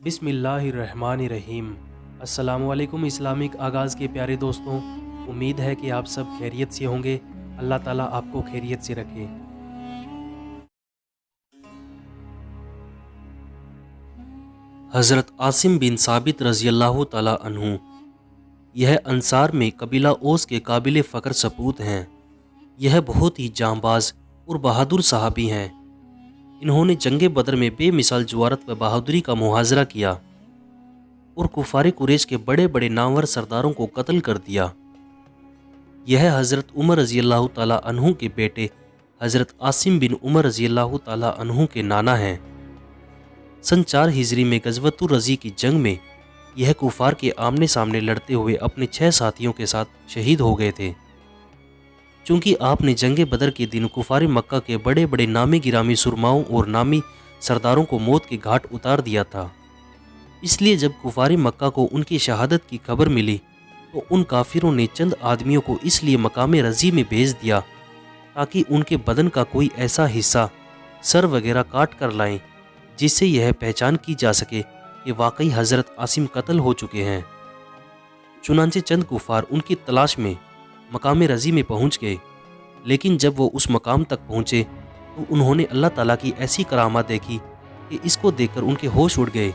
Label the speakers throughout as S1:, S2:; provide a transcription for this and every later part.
S1: बिस्मिल्लाहिर्रहमानिर्रहीम। अस्सलामुअलैकुम इस्लामिक आगाज़ के प्यारे दोस्तों, उम्मीद है कि आप सब खैरियत से होंगे। अल्लाह ताला आपको खैरियत से रखे। हज़रत आसिम बिन साबित रज़ी अल्लाह ताला अन्हु यह अंसार में कबीला ओस के काबिल फ़ख्र सपूत हैं। यह बहुत ही जांबाज और बहादुर सहाबी हैं। इन्होंने जंग बदर में बेमिसाल जुवारत व बहादुरी का मुहाजरा किया और कुफार कुरैश के बड़े बड़े नामवर सरदारों को कत्ल कर दिया। यह हज़रत उमर रज़ी अल्लाह ताला अन्हु के बेटे हज़रत आसिम बिन उमर रज़ी अल्लाह ताला अन्हु के नाना हैं। सन 4 हिजरी में गज़वतुर रज़ी की जंग में यह कुफार के आमने सामने लड़ते हुए अपने 6 साथियों के साथ शहीद हो गए थे। चूँकि आपने जंग बदर के दिन कुफार मक्का के बड़े बड़े नामी गिरामी सुरमाओं और नामी सरदारों को मौत के घाट उतार दिया था, इसलिए जब कुफार मक्का को उनकी शहादत की खबर मिली तो उन काफिरों ने चंद आदमियों को इसलिए मकाम रज़ी में भेज दिया ताकि उनके बदन का कोई ऐसा हिस्सा, सर वगैरह काट कर लाएं जिससे यह पहचान की जा सके कि वाकई हज़रत आसिम कत्ल हो चुके हैं। चुनांचे चंद कुफार उनकी तलाश में मकाम रज़ी में पहुंच गए, लेकिन जब वो उस मकाम तक पहुंचे तो उन्होंने अल्लाह ताला की ऐसी करामात देखी कि इसको देखकर उनके होश उड़ गए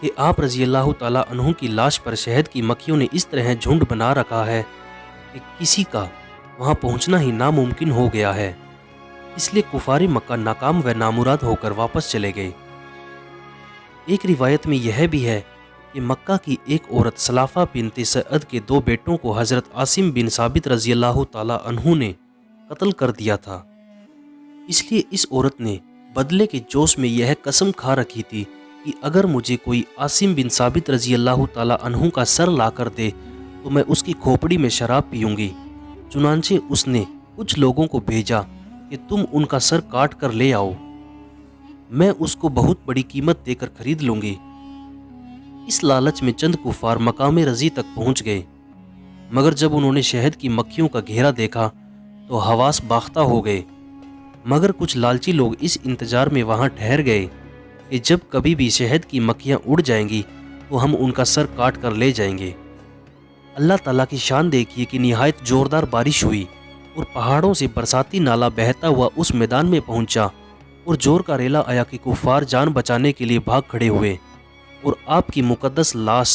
S1: कि आप रज़ी अल्लाह ताला अन्हु की लाश पर शहद की मक्खियों ने इस तरह झुंड बना रखा है कि किसी का वहां पहुंचना ही नामुमकिन हो गया है। इसलिए कुफार मक्का नाकाम व नामुराद होकर वापस चले गए। एक रिवायत में यह भी है कि मक्का की एक औरत सलाफा बिनते सअद के 2 बेटों को हज़रत आसिम बिन साबित रज़ी अल्लाह ताला अन्हु ने कत्ल कर दिया था। इसलिए इस औरत ने बदले के जोश में यह कसम खा रखी थी कि अगर मुझे कोई आसिम बिन साबित रज़ी अल्लाह ताला अन्हु का सर ला कर दे तो मैं उसकी खोपड़ी में शराब पीऊँगी। चुनांचे उसने कुछ लोगों को भेजा कि तुम उनका सर काट कर ले आओ, मैं उसको बहुत बड़ी कीमत देकर खरीद लूँगी। इस लालच में चंद कुफार मकाम रज़ी तक पहुंच गए, मगर जब उन्होंने शहद की मक्खियों का घेरा देखा तो हवास बाख्ता हो गए। मगर कुछ लालची लोग इस इंतजार में वहां ठहर गए कि जब कभी भी शहद की मक्खियां उड़ जाएंगी तो हम उनका सर काट कर ले जाएंगे। अल्लाह ताला की शान देखिए कि निहायत जोरदार बारिश हुई और पहाड़ों से बरसाती नाला बहता हुआ उस मैदान में पहुंचा और जोर का रेला आया कि कुफार जान बचाने के लिए भाग खड़े हुए और आपकी मुकद्दस लाश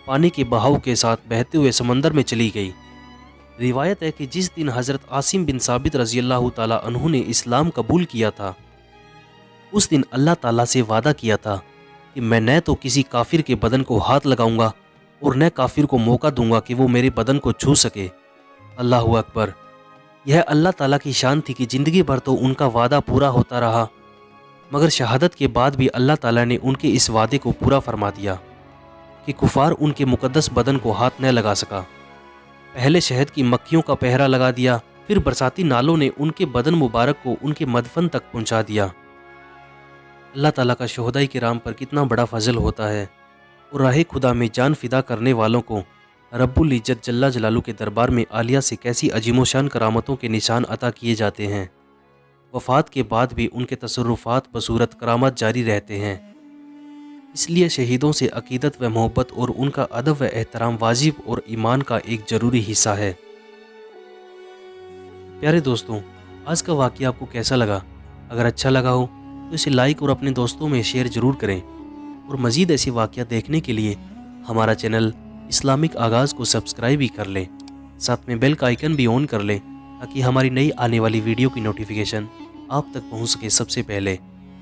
S1: पानी के बहाव के साथ बहते हुए समंदर में चली गई। रिवायत है कि जिस दिन हज़रत आसिम बिन साबित रज़ी अल्लाह ताला अन्हु ने इस्लाम कबूल किया था, उस दिन अल्लाह ताला से वादा किया था कि मैं न तो किसी काफिर के बदन को हाथ लगाऊंगा और न काफिर को मौका दूंगा कि वो मेरे बदन को छू सके। अल्लाह अकबर। यह अल्लाह ताला की शान थी कि ज़िंदगी भर तो उनका वादा पूरा होता रहा, मगर शहादत के बाद भी अल्लाह ताला ने उनके इस वादे को पूरा फरमा दिया कि कुफार उनके मुकद्दस बदन को हाथ न लगा सका। पहले शहद की मक्खियों का पहरा लगा दिया, फिर बरसाती नालों ने उनके बदन मुबारक को उनके मदफन तक पहुंचा दिया। अल्लाह ताला का शोहदाई किराम पर कितना बड़ा फजल होता है और राह खुदा में जान फिदा करने वालों को रब्बुल इज्जत जल्ला जलालू के दरबार में आलिया से कैसी अजीमोशान करामतों के निशान अता किए जाते हैं। वफ़ात के बाद भी उनके तसर्रुफ़ात बसूरत करामत जारी रहते हैं। इसलिए शहीदों से अकीदत व मोहब्बत और उनका अदब व एहतराम वाजिब और ईमान का एक ज़रूरी हिस्सा है। प्यारे दोस्तों, आज का वाक़या आपको कैसा लगा? अगर अच्छा लगा हो तो इसे लाइक और अपने दोस्तों में शेयर ज़रूर करें और मज़ीद ऐसे वाक़या देखने के लिए हमारा चैनल इस्लामिक आगाज़ को सब्सक्राइब भी कर लें। साथ में बेल का आइकन भी ऑन कर लें ताकि हमारी नई आने वाली वीडियो की नोटिफिकेशन आप तक पहुंच सके सबसे पहले।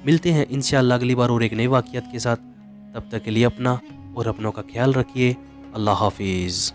S1: मिलते हैं इंशाअल्लाह अगली बार और एक नए वाक़ियात के साथ। तब तक के लिए अपना और अपनों का ख्याल रखिए। अल्लाह हाफिज़।